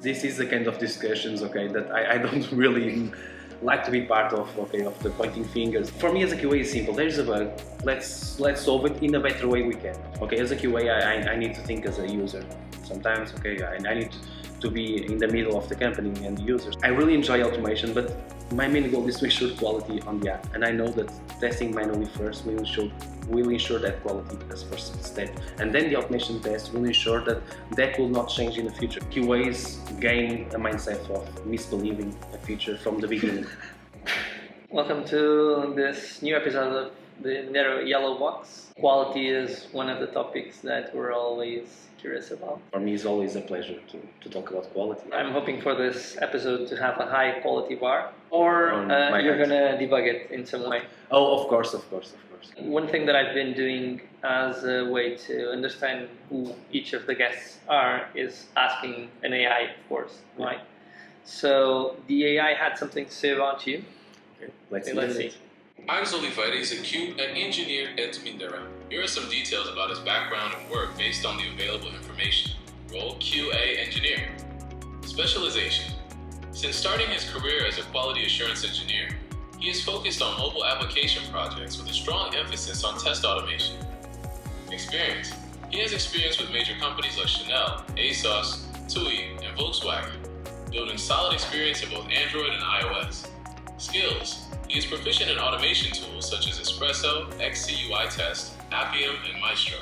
This is the kind of discussions, okay, that I don't really like to be part of, okay, of the pointing fingers. For me as a QA is simple. There's a bug. Let's solve it in a better way we can. Okay, as a QA, I need to think as a user. Sometimes, okay, I need to be in the middle of the company and the users. I really enjoy automation, but my main goal is to ensure quality on the app. And I know that testing manually first will ensure that quality as first step. And then the automation test will ensure that will not change in the future. QAs gain a mindset of misbelieving a feature from the beginning. Welcome to this new episode of the Mindera Yellow Box. Quality is one of the topics that we're always curious about. For me, it's always a pleasure to talk about quality. I'm hoping for this episode to have a high quality bar, or you're going to debug it in some way. Oh, of course. One thing that I've been doing as a way to understand who each of the guests are is asking an AI, of course, right? So the AI had something to say about you. Okay, let's see. Aires Oliveira is an engineer at Mindera. Here are some details about his background and work based on the available information. Role QA engineer. Specialization. Since starting his career as a quality assurance engineer, he is focused on mobile application projects with a strong emphasis on test automation. Experience. He has experience with major companies like Chanel, ASOS, TUI, and Volkswagen, building solid experience in both Android and iOS. Skills. He is proficient in automation tools such as Espresso, XCUI Test, Appium, and Maestro.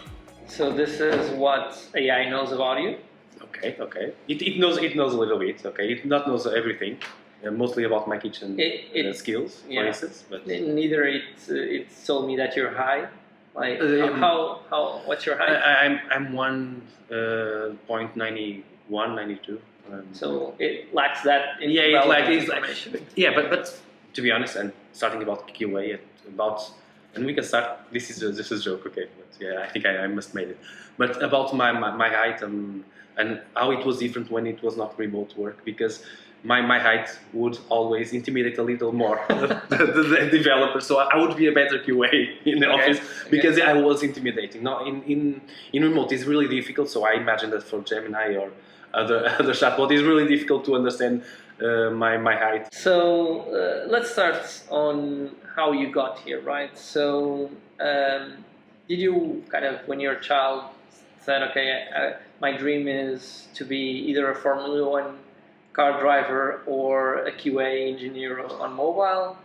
So this is what AI knows about you? Okay. It knows a little bit, okay? It not knows everything. Mostly about my kitchen skills, for instance. But neither it told me that you're high. Like what's your height? I'm 1.91, 92. So it lacks that information. Yeah, but to be honest, and starting about QA and we can start. This is a joke, okay? But yeah, I think I must made it. But about my height and how it was different when it was not remote work, because my height would always intimidate a little more the developer. So I would be a better QA in the office because I was intimidating. Now in remote it's really difficult. So I imagine that for Gemini or other chatbot, it's really difficult to understand my height. So let's start on how you got here, right? So did you kind of, when you're a child, said, okay, my dream is to be either a Formula One car driver or a QA engineer on mobile?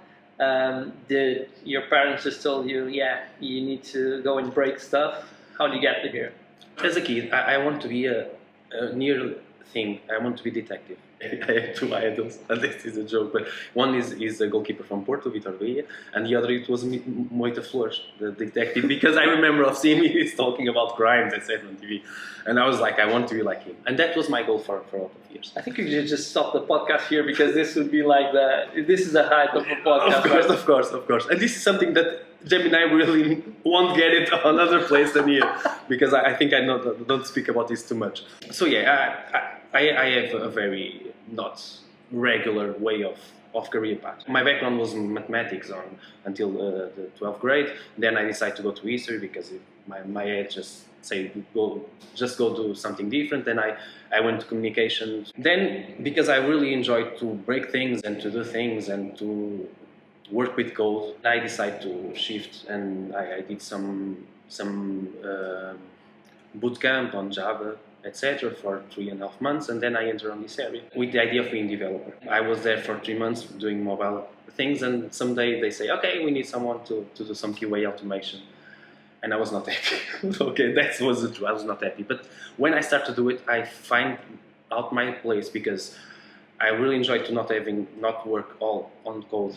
Did your parents just told you, yeah, you need to go and break stuff? How did you get to here? As a kid, I want to be a near thing. I want to be detective. I have two idols, and this is a joke, but one is a goalkeeper from Porto, Vitor Villa, and the other it was Moita Flores, the detective, because I remember of seeing me talking about crimes, etc. on TV, and I was like, I want to be like him, and that was my goal for a lot of years. I think you should just stop the podcast here, because this would be like this is the height of a podcast. Of course, and this is something that Gemini really won't get it on other place than here, because I think I don't speak about this too much. So yeah, I have a very not regular way of career path. My background was mathematics until the 12th grade. Then I decided to go to history because my head just say go do something different. Then I went to communications. Then because I really enjoyed to break things and to do things and to work with code, I decided to shift, and I did some boot camp on Java, etc. for 3.5 months, and then I entered on this area with the idea of being developer. I was there for 3 months doing mobile things, and someday they say, okay, we need someone to do some QA automation. And I was not happy. Okay, that was the truth. I was not happy. But when I start to do it, I find out my place, because I really enjoy to not work all on code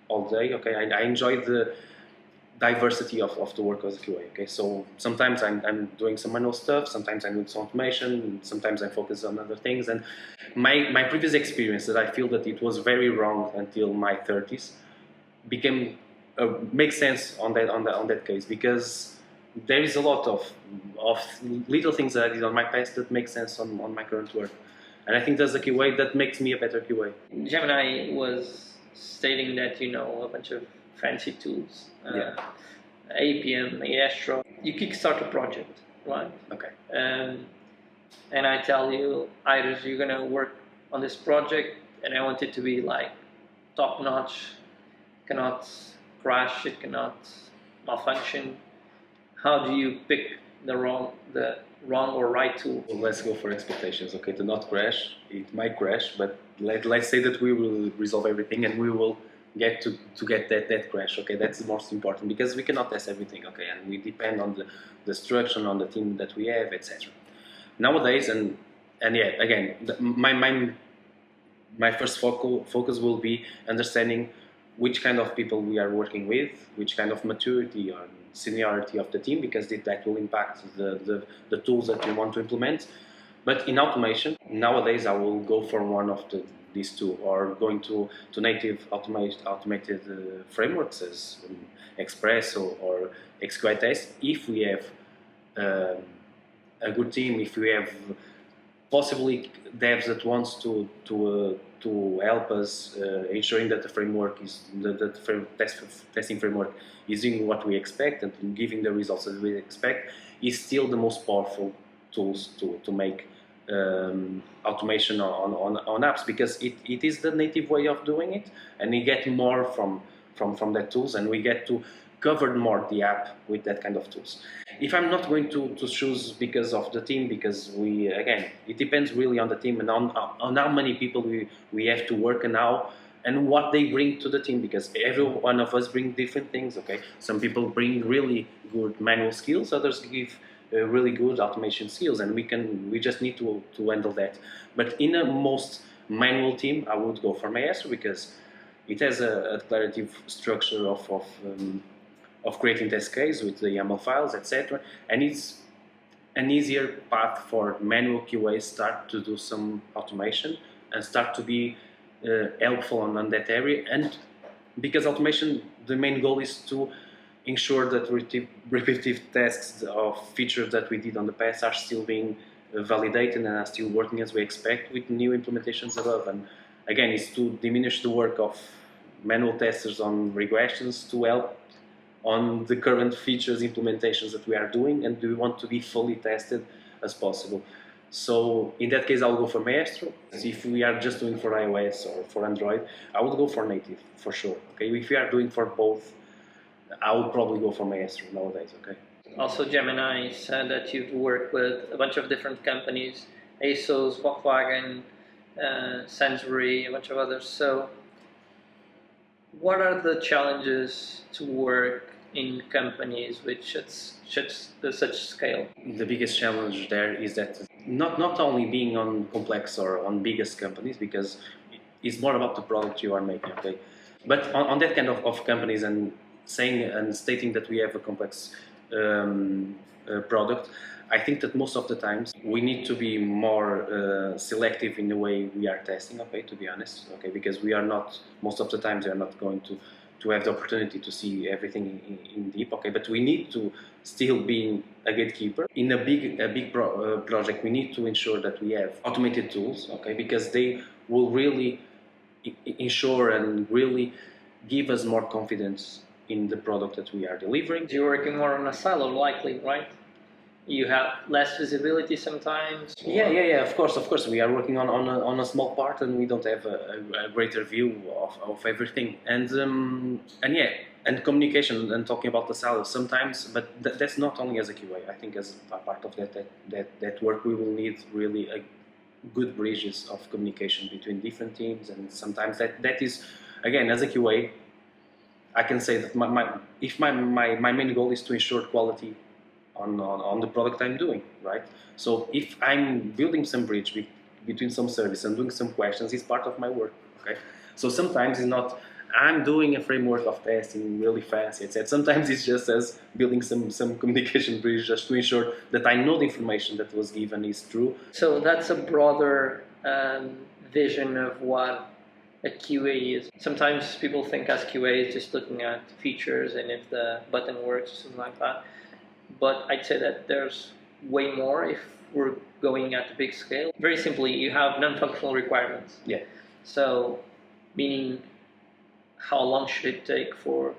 all day. Okay, I enjoy the diversity of the work as a QA. Okay, so sometimes I'm doing some manual stuff, sometimes I'm doing some automation, sometimes I focus on other things. And my previous experience, that I feel that it was very wrong until my 30s, makes sense on that case, because there is a lot of little things that I did on my past that make sense on my current work. And I think that's the QA that makes me a better QA. Gemini was stating that you know a bunch of fancy tools, Appium, Maestro. You kickstart a project, right? Okay. And I tell you, Iris, you're gonna work on this project, and I want it to be like top notch, cannot crash, it cannot malfunction. How do you pick the wrong or right tool? So let's go for expectations. Okay, to not crash. It might crash, but let's say that we will resolve everything and we will get to get that crash. Okay, that's the most important, because we cannot test everything. Okay, and we depend on the structure, on the team that we have, etc. Nowadays, and yeah, again, my first focus will be understanding which kind of people we are working with, which kind of maturity or seniority of the team, because that will impact the tools that we want to implement. But in automation, nowadays I will go for one of these two, or going to native automated frameworks as Express or XQI test, if we have a good team, if we have possibly devs that wants to help us ensuring that the framework is testing framework is doing what we expect and giving the results that we expect, is still the most powerful tools to make automation on apps, because it is the native way of doing it, and we get more from that tools, and we get to cover more the app with that kind of tools. If I'm not going to choose because of the team, because it depends really on the team and on how many people we have to work and how and what they bring to the team, because every one of us bring different things. Okay, some people bring really good manual skills, others give really good automation skills, and we just need to handle that. But in a most manual team, I would go for Maestro, because it has a declarative structure of creating test case with the YAML files, etc. And it's an easier path for manual QA start to do some automation and start to be helpful on that area. And because automation, the main goal is to ensure that repetitive tests of features that we did on the past are still being validated and are still working as we expect with new implementations above. And again, it's to diminish the work of manual testers on regressions to help on the current features implementations that we are doing, and we want to be fully tested as possible. So in that case, I'll go for Maestro. If we are just doing for iOS or for Android, I would go for native for sure. Okay, if we are doing for both, I would probably go for Maestro nowadays. Okay. Also, Gemini said that you've worked with a bunch of different companies, ASOS, Volkswagen, Sensory, a bunch of others. So what are the challenges to work in companies with such scale? The biggest challenge there is that not only being on complex or on biggest companies, because it's more about the product you are making, okay? But on that kind of companies, and saying and stating that we have a complex product, I think that most of the times we need to be more selective in the way we are testing, okay, to be honest, okay, because we are not, most of the times we are not going to have the opportunity to see everything in deep, okay, but we need to still be a gatekeeper. In a big project, we need to ensure that we have automated tools, okay, because they will really ensure and really give us more confidence in the product that we are delivering. You're working more on a silo, likely, right? You have less visibility sometimes? Yeah, of course. We are working on a small part, and we don't have a greater view of everything. And communication, and talking about the silo sometimes, but that's not only as a QA. I think as a part of that work, we will need really a good bridges of communication between different teams, and sometimes that is, again, as a QA, I can say that my main goal is to ensure quality on the product I'm doing, right? So if I'm building some bridge between some service and doing some questions, it's part of my work, okay? So sometimes it's not, I'm doing a framework of testing really fast, etc. Sometimes it's just as building some communication bridge just to ensure that I know the information that was given is true. So that's a broader vision of what a QA is. Sometimes people think as QA is just looking at features and if the button works or something like that. But I'd say that there's way more if we're going at a big scale. Very simply, you have non-functional requirements. Yeah. So, meaning how long should it take for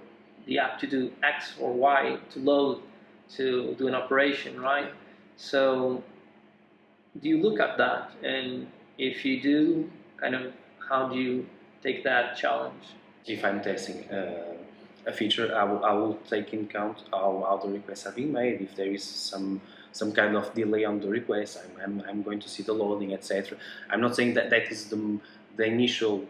the app to do X or Y, to load, to do an operation, right? So, do you look at that? And if you do, kind of how do you take that challenge? If I'm testing a feature, I will take in account how the requests are being made. If there is some kind of delay on the request, I'm going to see the loading, etc. I'm not saying that is the initial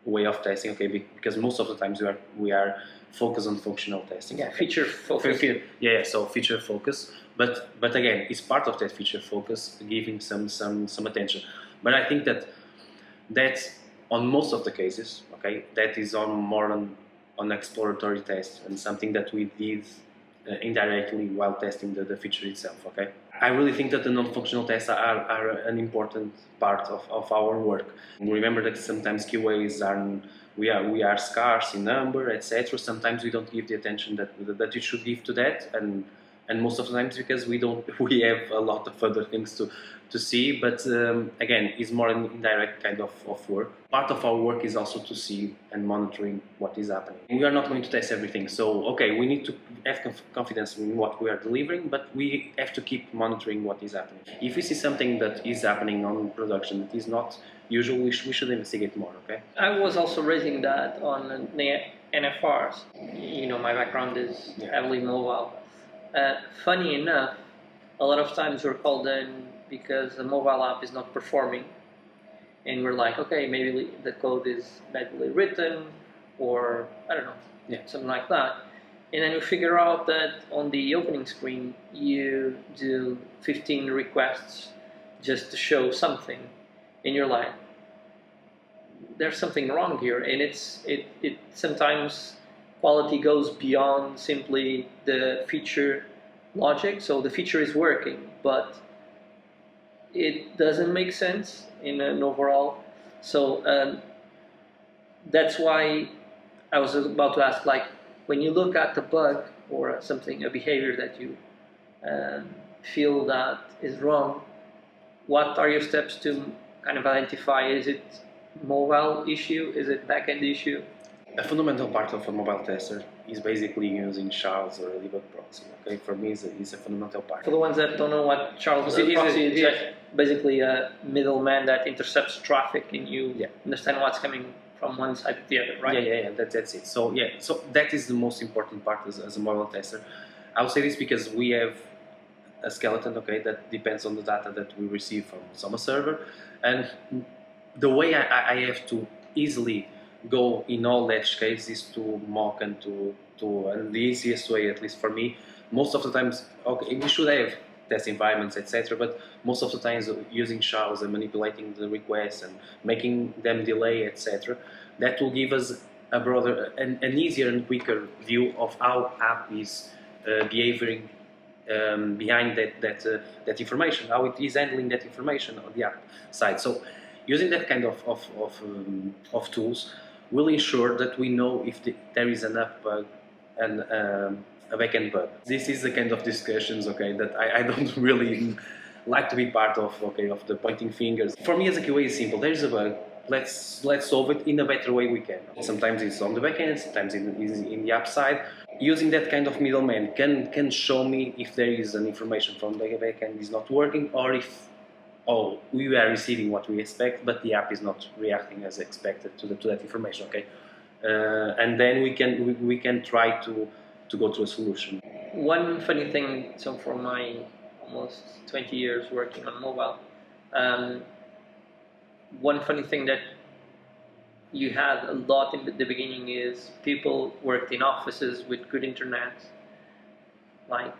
way of testing, okay, because most of the times we are focused on functional testing. Yeah, feature focus. Yeah, so feature focus. But again, it's part of that feature focus, giving some attention. But I think that's on most of the cases, okay, that is more on exploratory test and something that we did indirectly while testing the feature itself, okay. I really think that the non-functional tests are an important part of our work. Remember that sometimes QAs we are scarce in number, etc. Sometimes we don't give the attention that you should give to that, and most of the times because we have a lot of other things to see. But again, it's more an indirect kind of work. Part of our work is also to see and monitoring what is happening. We are not going to test everything, so okay, we need to have confidence in what we are delivering, but we have to keep monitoring what is happening. If we see something that is happening on production that is not usual, we should investigate more, okay? I was also raising that on the NFRs. My background is heavily mobile. Funny enough, a lot of times we're called in because the mobile app is not performing, and we're like, okay, maybe the code is badly written, or I don't know, something like that. And then you figure out that on the opening screen you do 15 requests just to show something, and you're like, there's something wrong here. And it sometimes quality goes beyond simply the feature logic. So the feature is working, but it doesn't make sense in an overall. So that's why I was about to ask, like, when you look at the bug or something, a behavior that you feel that is wrong, what are your steps to kind of identify? Is it mobile issue? Is it backend issue? A fundamental part of a mobile tester is basically using Charles or debug proxy. Okay, for me, it's a fundamental part. For the ones that don't know what Charles proxy is, basically a middleman that intercepts traffic, and you understand what's coming from one side to the other, right? Yeah. That's it. So that is the most important part as a mobile tester. I would say this because we have a skeleton, okay, that depends on the data that we receive from a server, and the way I have to easily go in all edge cases is to mock and and the easiest way, at least for me, most of the times, okay, we should have test environments, etc. But most of the times using shells and manipulating the requests and making them delay, etc. That will give us a broader, an easier and quicker view of how app is behaving behind that information, how it is handling that information on the app side. So using that kind of tools will ensure that we know if there is enough bug and a backend bug. This is the kind of discussions, okay, that I don't really like to be part of, okay, of the pointing fingers. For me as a QA, it's simple. There is a bug. Let's solve it in a better way we can. Sometimes it's on the backend, sometimes it's in the app side. Using that kind of middleman can show me if there is an information from the backend is not working, or if we are receiving what we expect, but the app is not reacting as expected to that information. Okay, and then we can try to go to a solution. One funny thing, so for my almost 20 years working on mobile, one funny thing that you had a lot in the beginning is people worked in offices with good internet. Like,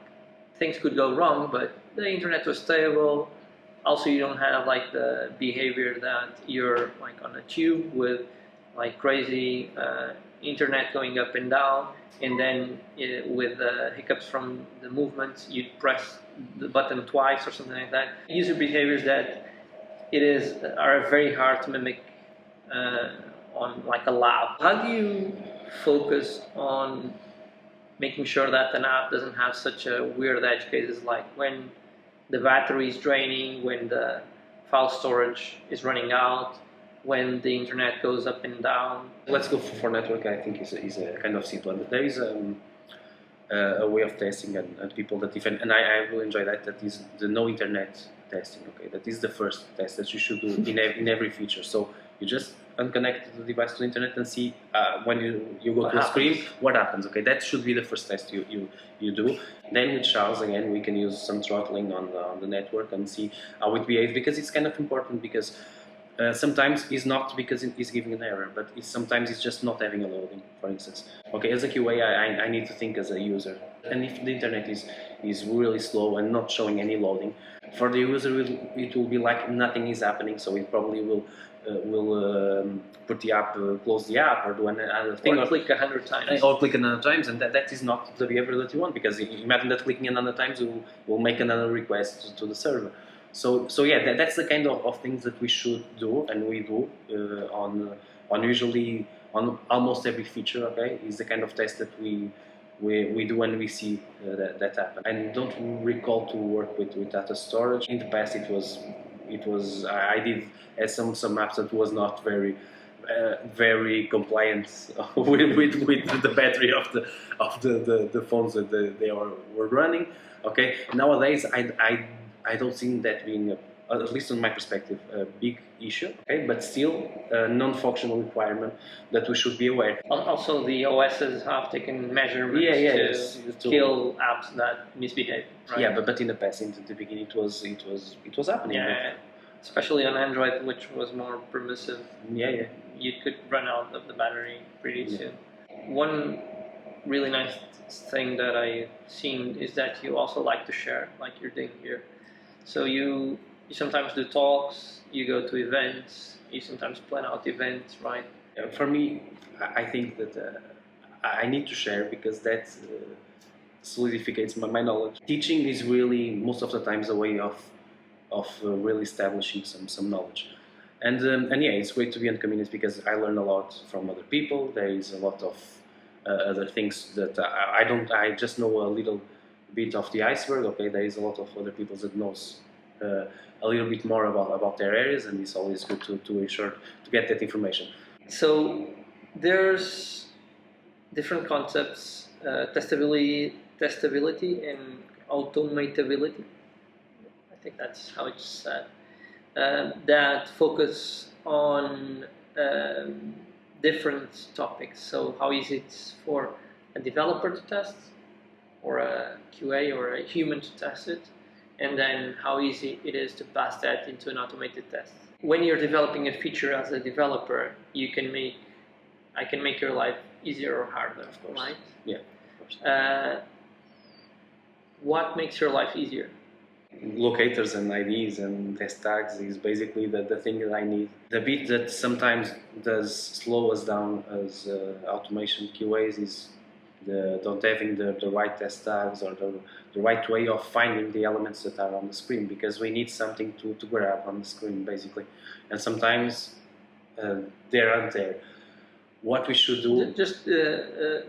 things could go wrong, but the internet was stable. Also, you don't have like the behavior that you're like on a tube with like crazy internet going up and down, and then with hiccups from the movements, you'd press the button twice or something like that. User behaviors that are very hard to mimic on like a lab. How do you focus on making sure that an app doesn't have such a weird edge cases, like when the battery is draining, when the file storage is running out, when the internet goes up and down? Let's go for network. I think is a kind of simple. There is a way of testing and people that defend, and I really enjoy that. That is the no internet testing. Okay, that is the first test that you should do in every feature. So You just unconnect the device to the internet and see when you go What to a screen, happens? what happens. Okay, that should be the first test you do. Then with Charles, again, we can use some throttling on the network and see how it behaves, because it's kind of important, because sometimes it's not because it's giving an error, but sometimes it's just not having a loading, for instance. Okay, as a QA, I need to think as a user. And if the internet is really slow and not showing any loading, for the user it will be like nothing is happening, so it probably will put the app, close the app, or do another thing, or click 100 times. Or click another times, and that is not the behavior that you want, because imagine that clicking another times will make another request to the server. So yeah, that's the kind of things that we should do, and we do on usually on almost every feature. Okay, is the kind of test that we do when we see that happen. And don't recall to work with data storage. In the past, it was I did some apps that was not very compliant with the battery of the phones that they were running. Okay, nowadays I don't think that being at least on my perspective, a big issue. Okay, but still a non-functional requirement that we should be aware. Also, the OSs have taken measurements to kill apps that misbehave. Right? Yeah, but in the past, in the beginning, it was happening. Yeah, especially on Android, which was more permissive. Yeah. You could run out of the battery pretty soon. One really nice thing that I've seen is that you also like to share, like you're doing here. So you sometimes do talks, you go to events, you sometimes plan out events, right? For me, I think that I need to share, because that solidifies my knowledge. Teaching is really, most of the times, a way of really establishing some knowledge. And yeah, it's great to be in communities, because I learn a lot from other people. There is a lot of other things that I just know a little bit of the iceberg. Okay, there is a lot of other people that knows a little bit more about their areas, and it's always good to ensure to get that information. So there's different concepts: testability, and automatability. I think that's how it's said. That focus on different topics. So how easy it's for a developer to test, or a QA or a human to test it, and then how easy it is to pass that into an automated test. When you're developing a feature as a developer, I can make your life easier or harder, of course. Right? Yeah, of course. What makes your life easier? Locators and IDs and test tags is basically the thing that I need. The bit that sometimes does slow us down as automation QAs is not having the right test tags, or the right way of finding the elements that are on the screen, because we need something to grab on the screen, basically. And sometimes they aren't there. What we should do... Just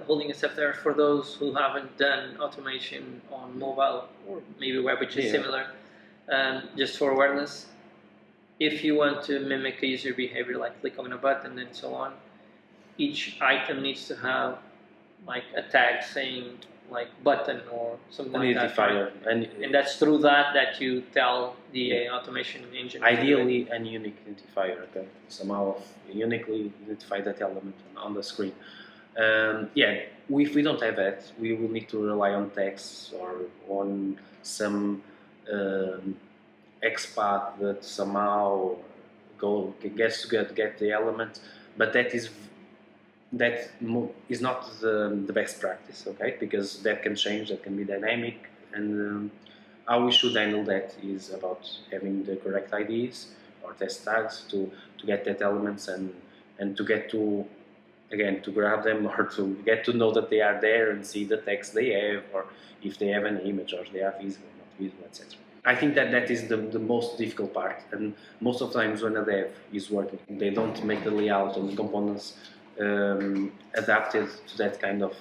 holding a step there, for those who haven't done automation on mobile or maybe web, which is similar, just for awareness, if you want to mimic a user behavior, like click on a button and so on, each item needs to have like a tag saying like button or something like that. Right? And that's through that you tell the automation engine. Ideally, a unique identifier, okay? Somehow uniquely identify that element on the screen. If we don't have that, we will need to rely on text or on some XPath that somehow gets to get the element, but that is not the best practice, okay? Because that can change, that can be dynamic, and how we should handle that is about having the correct IDs or test tags to get that elements and to get to, again, to grab them, or to get to know that they are there and see the text they have, or if they have an image, or they are visible, not visible, etc. I think that is the most difficult part, and most of the times when a dev is working, they don't make the layout and the components adapted to that kind of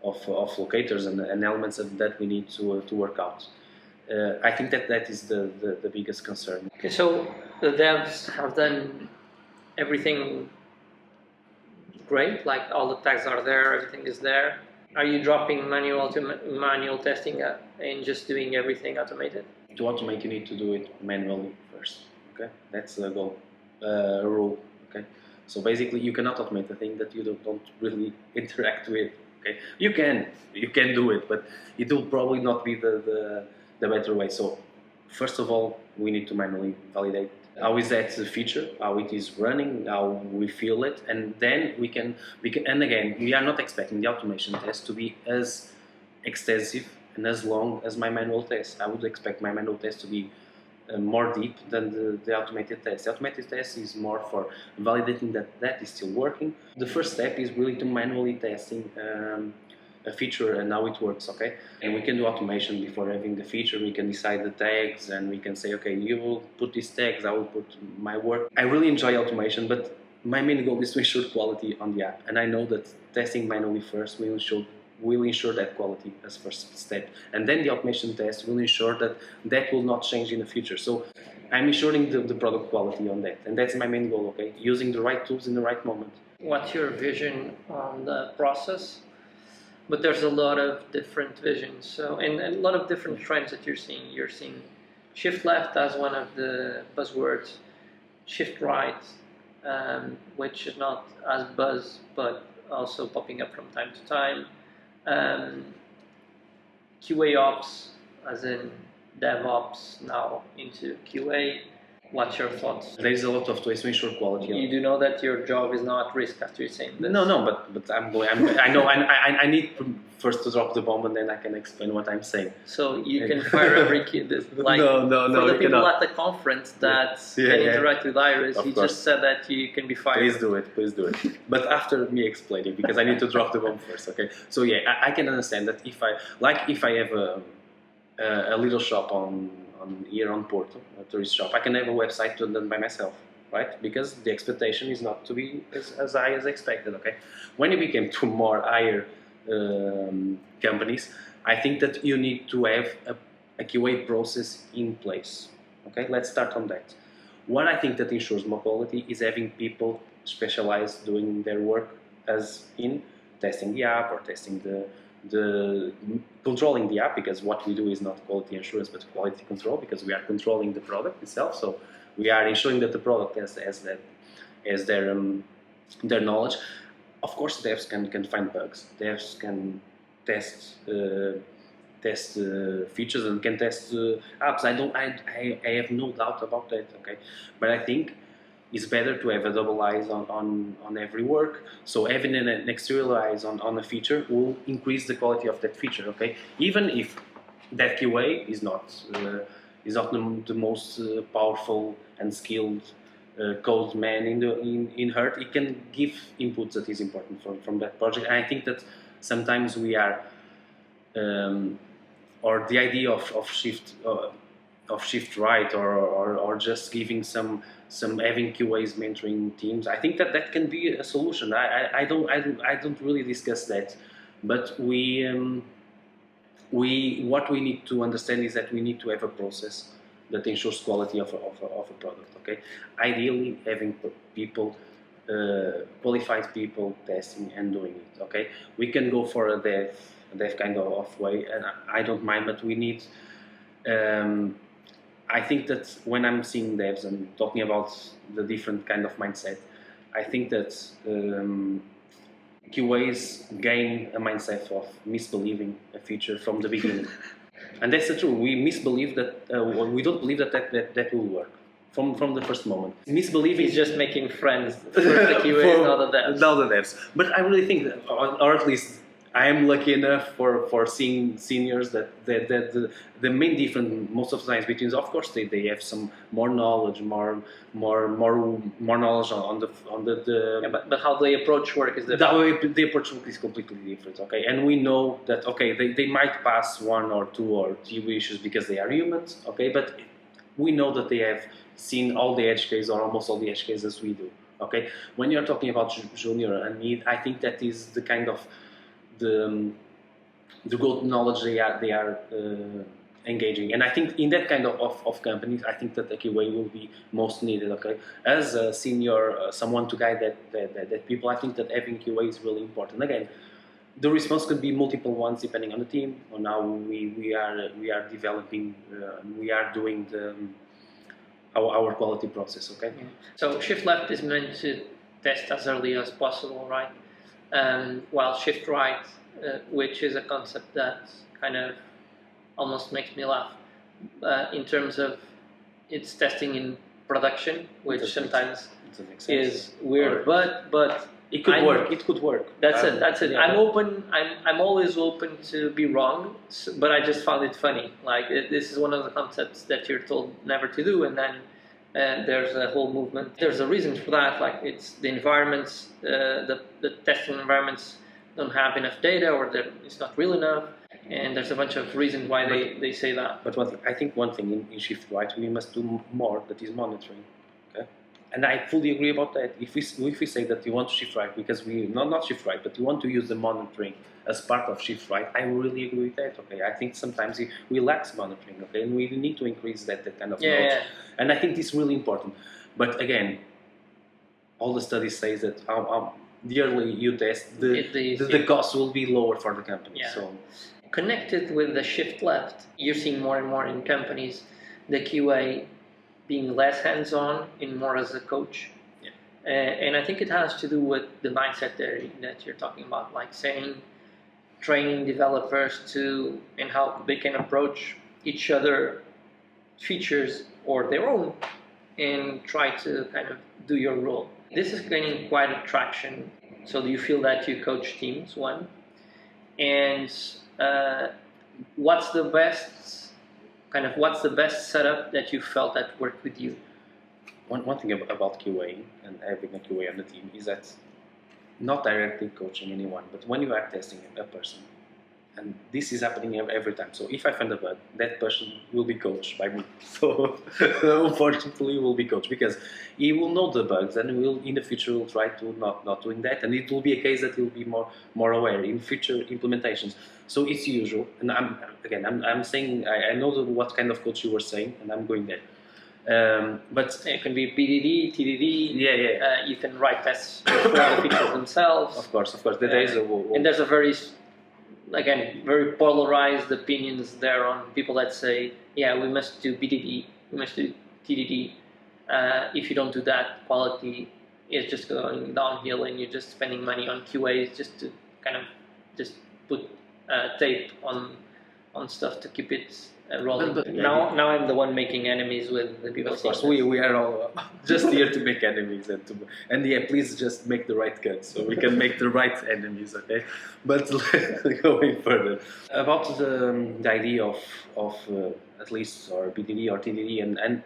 locators and elements that we need to work out. I think that is the biggest concern. Okay, so the devs have done everything great, like all the tags are there, everything is there. Are you dropping manual testing and just doing everything automated? To automate, you need to do it manually first. Okay, that's the goal. rule. Okay, so basically you cannot automate a thing that you don't really interact with. Okay, you can do it, but it will probably not be the better way. So first of all, we need to manually validate how is that feature, how it is running, how we feel it, and then we can. And again, we are not expecting the automation test to be as extensive and as long as my manual test. I would expect my manual test to be more deep than the automated test. The automated test is more for validating that is still working. The first step is really to manually testing a feature and how it works, okay? And we can do automation before having the feature. We can decide the tags and we can say, okay, you will put these tags, I will put my work. I really enjoy automation, but my main goal is to ensure quality on the app. And I know that testing manually first will ensure that quality as first step. And then the automation test will ensure that will not change in the future. So I'm ensuring the product quality on that. And that's my main goal, okay? Using the right tools in the right moment. What's your vision on the process? But there's a lot of different visions, so and a lot of different trends that you're seeing. You're seeing shift left as one of the buzzwords, shift right, which is not as buzz, but also popping up from time to time. QA ops, as in DevOps, now into QA. What's your thoughts? There is a lot of ways to ensure quality. You do know that your job is not at risk after you're saying this. No, but I know. I need first to drop the bomb and then I can explain what I'm saying. So you can fire every kid. Like no, for the people cannot. at the conference that can interact with Aires, he just said that you can be fired. Please do it. But after me explaining, because I need to drop the bomb first. Okay. So yeah, I can understand that if I have a little shop here on Porto, a tourist shop, I can have a website done by myself, right? Because the expectation is not to be as high as expected, okay? When it became to more higher companies, I think that you need to have a QA process in place, okay? Let's start on that. What I think that ensures more quality is having people specialized doing their work as in testing the app or testing the controlling the app, because what we do is not quality assurance but quality control, because we are controlling the product itself. So we are ensuring that the product has their knowledge. Of course, devs can find bugs. Devs can test features and can test apps. I have no doubt about that. Okay, but I think it's better to have a double eyes on every work. So having an exterior eyes on a feature will increase the quality of that feature. Okay, even if that QA is not the most powerful and skilled code man in Hurt, it can give inputs that is important from that project. And I think that sometimes we are, or the idea of shift right, or just giving some having QAs mentoring teams. I think that can be a solution. I don't really discuss that, but what we need to understand is that we need to have a process that ensures quality of a product. Okay, ideally having people, qualified people testing and doing it. Okay, we can go for a dev kind of way, and I don't mind, but we need. I think that when I'm seeing devs and talking about the different kind of mindset, I think that QAs gain a mindset of misbelieving a feature from the beginning. And that's the truth. We misbelieve that, we don't believe that will work from the first moment. Misbelieving is just making friends for the QAs, not the devs. But I really think that, or at least I am lucky enough for seeing seniors that the main difference most of the times between, of course they have some more knowledge, more knowledge on the yeah, but how they approach work is different. The approach work is completely different. Okay, and we know that they might pass one or two or three issues because they are humans. Okay, but we know that they have seen all the edge cases or almost all the edge cases we do. Okay, when you're talking about junior and mid, I think that is the kind of the good knowledge they are engaging, and I think in that kind of companies, I think that the QA will be most needed. Okay, as a senior, someone to guide that people, I think that having QA is really important. Again, the response could be multiple ones depending on the team. Or now we are developing, we are doing our quality process. Okay. Yeah. So shift left is meant to test as early as possible, right? While shift right, which is a concept that kind of almost makes me laugh, in terms of it's testing in production, which sometimes is weird, but it could work. It could work. That's it. That's it. Yeah. I'm open. I'm always open to be wrong, but I just found it funny. Like this is one of the concepts that you're told never to do, and then there's a whole movement. There's a reason for that. Like it's the environments, the testing environments don't have enough data, or it's not real enough, and there's a bunch of reasons why they say that. But I think one thing in shift right, we must do more. That is monitoring. And I fully agree about that. If we say that you want to shift right because we not shift right, but you want to use the monitoring as part of shift right, I really agree with that. Okay, I think sometimes we lack monitoring. Okay, and we need to increase that kind of knowledge. Yeah. And I think this is really important. But again, all the studies say that the earlier you test, the cost will be lower for the company. Yeah. So connected with the shift left, you're seeing more and more in companies the QA being less hands-on and more as a coach. Yeah. And I think it has to do with the mindset that you're talking about, like saying, training developers and how they can approach each other features or their own and try to kind of do your role. This is gaining quite a traction. So do you feel that you coach teams, one? And what's the best setup that you felt that worked with you? One thing about QA and having a QA on the team is that not directly coaching anyone, but when you are testing a person, and this is happening every time. So if I find a bug, that person will be coached by me. So unfortunately, will be coached because he will know the bugs, and will in the future will try to not doing that, and it will be a case that he'll be more aware in future implementations. So it's usual, and I'm saying I know what kind of coach you were saying, and I'm going there. But it can be BDD, TDD. Yeah. You can write tests for the features themselves. Of course. There is and there's a very polarized opinions there on people that say, yeah, we must do BDD, we must do TDD. If you don't do that, quality is just going downhill, and you're just spending money on QAs just to kind of just put tape on stuff to keep it rolling. But now I'm the one making enemies with the people. Of course, we are all just here to make enemies and yeah, please just make the right cut so we can make the right enemies, okay? But going further about the idea of at least or BDD or TDD and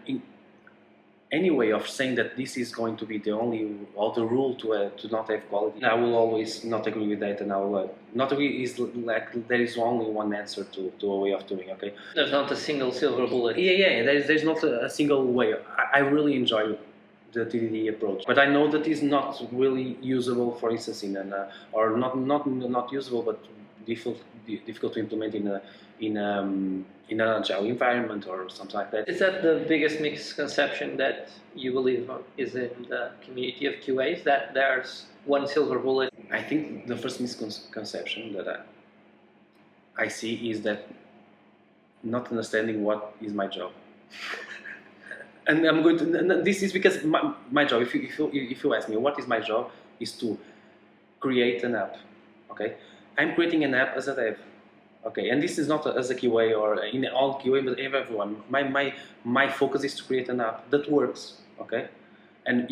any way of saying that this is going to be the only or the rule to not have quality, I will always not agree with that, and I will not agree is like there is only one answer to a way of doing. Okay, there's not a single silver bullet. Yeah. There's not a single way. I really enjoy the TDD approach, but I know that is not really usable, for instance, or not usable, but difficult to implement in an agile environment or something like that. Is that the biggest misconception that you believe is in the community of QAs, that there's one silver bullet? I think the first misconception that I see is that not understanding what is my job. And I'm going to. This is because my job. If you ask me what is my job, is to create an app. Okay, I'm creating an app as a dev. Okay, and this is not as a QA or in all QA, but everyone. My focus is to create an app that works. Okay, and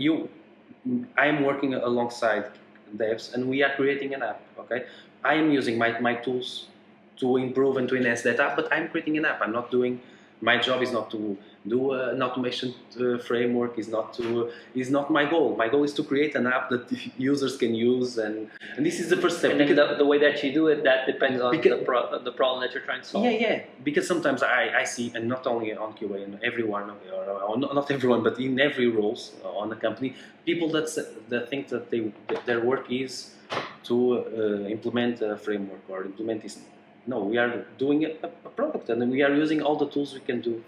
I am working alongside devs, and we are creating an app. Okay, I am using my tools to improve and to enhance that app, but I'm creating an app. I'm not doing. My job is not to do an automation framework. Is not my goal. My goal is to create an app that users can use, and this is the first step. And then the way that you do it, that depends on the problem that you're trying to solve. Yeah. Because sometimes I see, and not only on QA, and everyone, or not everyone, but in every roles on a company, people that think that their work is to implement a framework or implement this. No, we are doing a product, and we are using all the tools we can do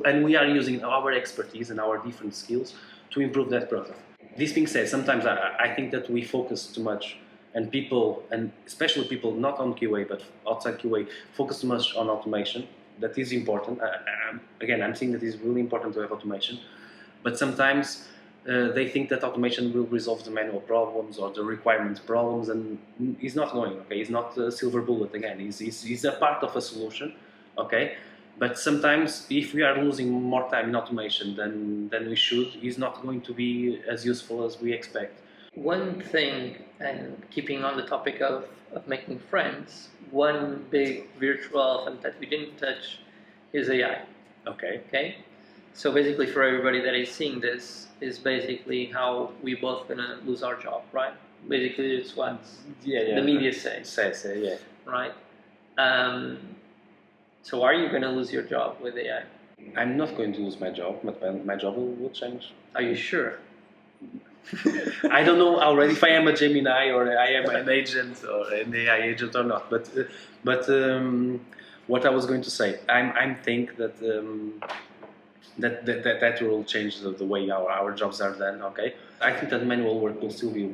and we are using our expertise and our different skills to improve that product. This being said, sometimes I think that we focus too much, and people, and especially people not on QA but outside QA, focus too much on automation that is important. Again, I'm saying that it's really important to have automation, but sometimes they think that automation will resolve the manual problems or the requirements problems, and it's not going. Okay, it's not a silver bullet. Again, it's a part of a solution. Okay, but sometimes if we are losing more time in automation than we should, it's not going to be as useful as we expect. One thing, and keeping on the topic of making friends, one big virtual elephant that we didn't touch is AI. Okay. Okay, so basically for everybody that is seeing this is basically how we both gonna lose our job, right? Basically it's what the media says, yeah. right? So are you gonna lose your job with AI? I'm not going to lose my job, but my job will change. Are you sure? I don't know already if I am a Gemini or I am an agent or an AI agent or not. But what I was going to say, I think that that will change the way our jobs are done. Okay, I think that manual work will still be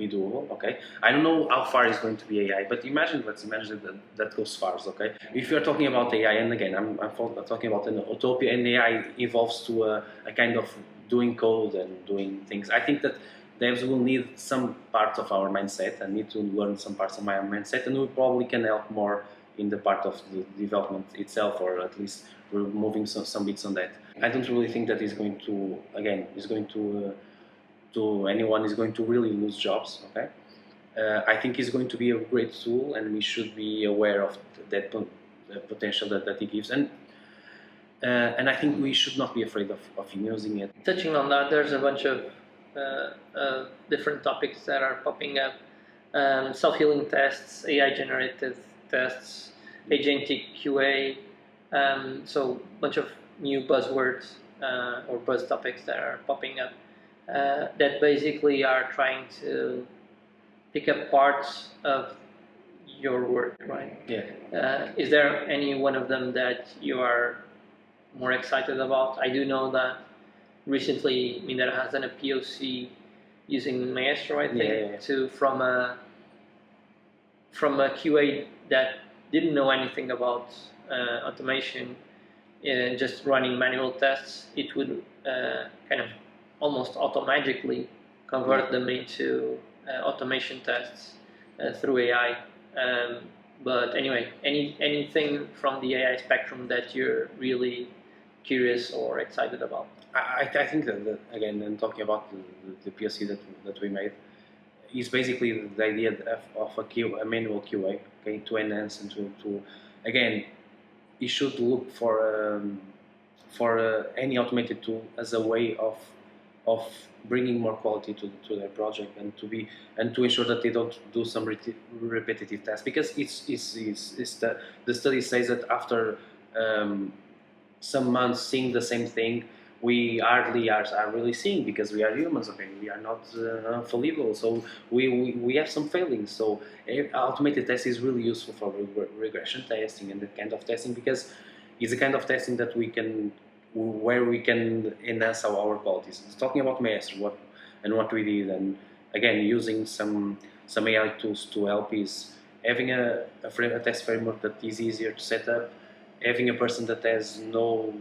doable. Okay, I don't know how far is going to be AI, but let's imagine that goes far. Okay, if you're talking about AI, and again, I'm talking about an utopia, and AI evolves to a kind of doing code and doing things. I think that devs will need some parts of our mindset and need to learn some parts of my mindset, and we probably can help more in the part of the development itself, or at least removing some bits on that. I don't really think that anyone is going to really lose jobs. Okay, I think it's going to be a great tool, and we should be aware of that potential that it gives. And I think we should not be afraid of using it. Touching on that, there's a bunch of different topics that are popping up. Self-healing tests, AI-generated tests, agentic QA, so a bunch of new buzzwords or buzz topics that are popping up that basically are trying to pick up parts of your work, right? Yeah. Is there any one of them that you are more excited about? I do know that recently Mindera has done a POC using Maestro, I think, from a QA that didn't know anything about automation, just running manual tests. It would kind of almost automatically convert them into automation tests through AI. But anyway, anything from the AI spectrum that you're really curious or excited about? I think that again, and talking about the POC that we made, is basically the idea of a manual QA, okay, to enhance and to again, you should look for any automated tool as a way of bringing more quality to their project, and to ensure that they don't do some repetitive tasks, because it's the study says that after some months seeing the same thing, we hardly are really seeing, because we are humans. Okay, we are not fallible, so we have some failings. So automated testing is really useful for regression testing and that kind of testing, because it's a kind of testing that where we can enhance our qualities. Talking about Maestro, what we did, and again using some AI tools to help, is having a test framework that is easier to set up, having a person that has no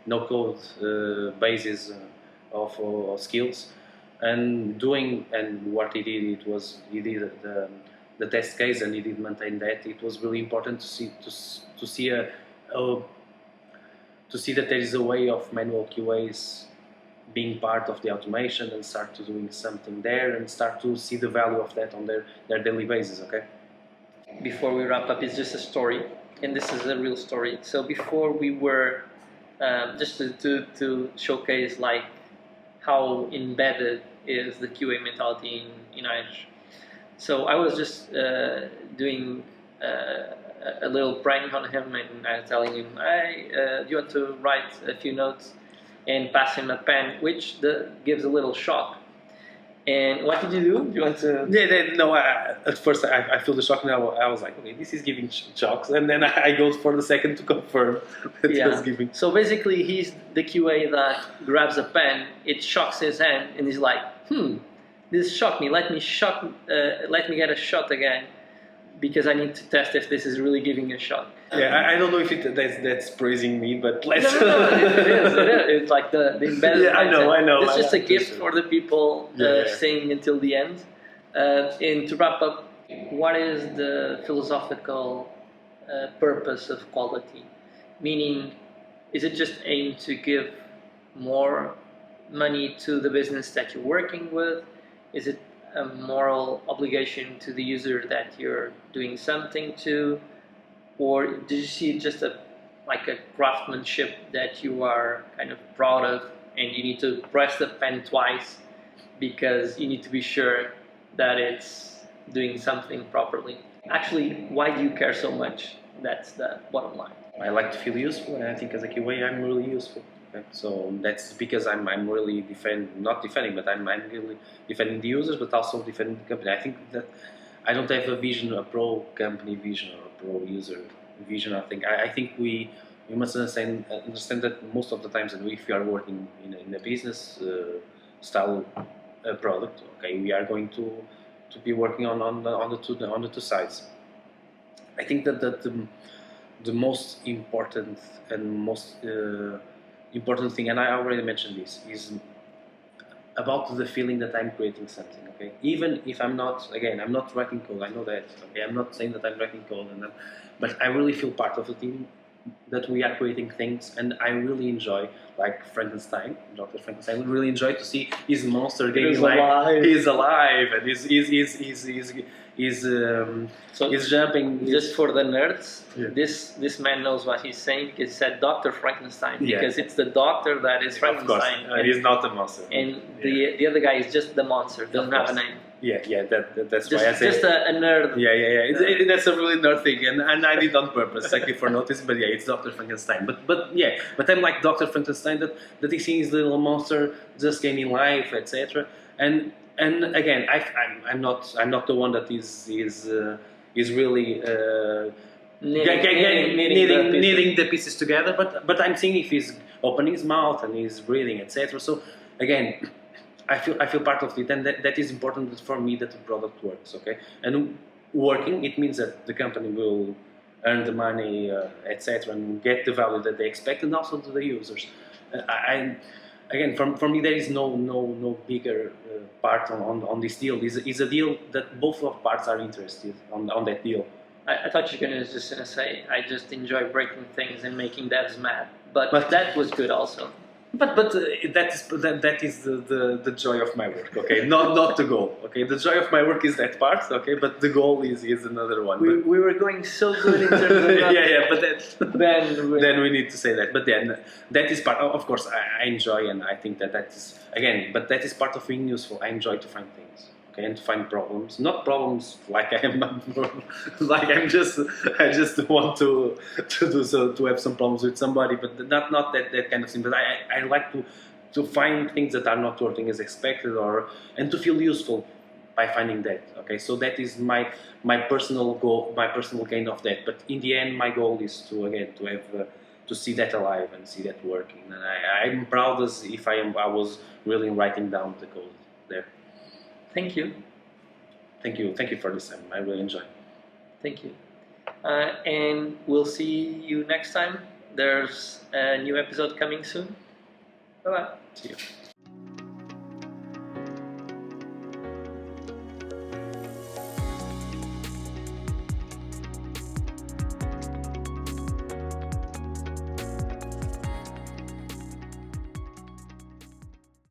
code basis of skills, and what he did, he did the test case, and he did maintain that. It was really important to see that there is a way of manual QAs being part of the automation, and start to doing something there, and start to see the value of that on their daily basis. Okay. Before we wrap up, it's just a story, and this is a real story. So before we were just to showcase like how embedded is the QA mentality in Aires. So I was just doing a little prank on him, and I was telling him, "Hey, do you want to write a few notes?" and pass him a pen, which gives a little shock. And what did you do? Do you want to? No. At first, I feel the shock. Now I was like, okay, this is giving shocks, and then I go for the second to confirm that it was giving. So basically, he's the QA that grabs a pen, it shocks his hand, and he's like, this shocked me. Let me get a shot again. because I need to test if this is really giving a shot. Yeah, I don't know if that's praising me, but let's. No, it is. It's like the embedded. Yeah, I know. It's just a gift understand. for the people staying until the end. And to wrap up, what is the philosophical purpose of quality? Meaning, is it just aimed to give more money to the business that you're working with? Is it a moral obligation to the user that you're doing something to? Or do you see it just like a craftsmanship that you are kind of proud of, and you need to press the pen twice because you need to be sure that it's doing something properly? Actually, why do you care so much? That's the bottom line. I like to feel useful, and I think as a QA I'm really useful. Okay? So that's because I'm really not defending, but I'm really defending the users, but also defending the company. I think that I don't have a pro company vision or a pro user vision. I think we must understand that most of the times that if we are working in a business style product, okay, we are going to be working on the two sides. I think that the most important thing, and I already mentioned this, is about the feeling that I'm creating something. Okay, even if I'm not writing code. I know that. Okay, I'm not saying that I'm writing code, but I really feel part of the team, that we are creating things, and I really enjoy, like Frankenstein, Dr. Frankenstein. I would really enjoy to see his monster getting alive. He's alive, and he's jumping. Just for the nerds, Yeah. this man knows what he's saying. He said Dr. Frankenstein because it's the doctor that is Frankenstein. Of course, he's not a monster. And the other guy is just the monster, doesn't have a name. Yeah, that's Just, why I say just a nerd. Yeah. That's a really nerd thing, and I did on purpose. Thank you for noticing. But yeah, it's Dr. Frankenstein. But I'm like Dr. Frankenstein that he sees the little monster just gaining life, etc. And again, I'm not the one that is really kneading the pieces together. But I'm seeing if he's opening his mouth and he's breathing, etc. So again, I feel part of it, and that is important for me, that the product works. Okay, and working, it means that the company will earn the money, etc., and get the value that they expect, and also to the users. Again, for me, there is no bigger part on this deal. It's a deal that both of parts are interested on that deal. I thought you were just gonna say I just enjoy breaking things and making devs mad, but that was good also. But that is the joy of my work, okay? Not the goal, okay? The joy of my work is that part, okay? But the goal is another one. We were going so good in terms of but then we need to say that. But then that is part. Of course, I enjoy, and I think that is again. But that is part of being useful. I enjoy to find things. Okay, and to find problems, not problems like I am, like I just want to do so, to have some problems with somebody, but not that kind of thing. But I like to find things that are not working as expected, and to feel useful by finding that. Okay, so that is my personal goal, my personal gain of that. But in the end, my goal is to see that alive and see that working. And I'm proud as if I was really writing down the code there. Thank you. Thank you for this time. I really enjoyed. Thank you. And we'll see you next time. There's a new episode coming soon. Bye-bye. See you.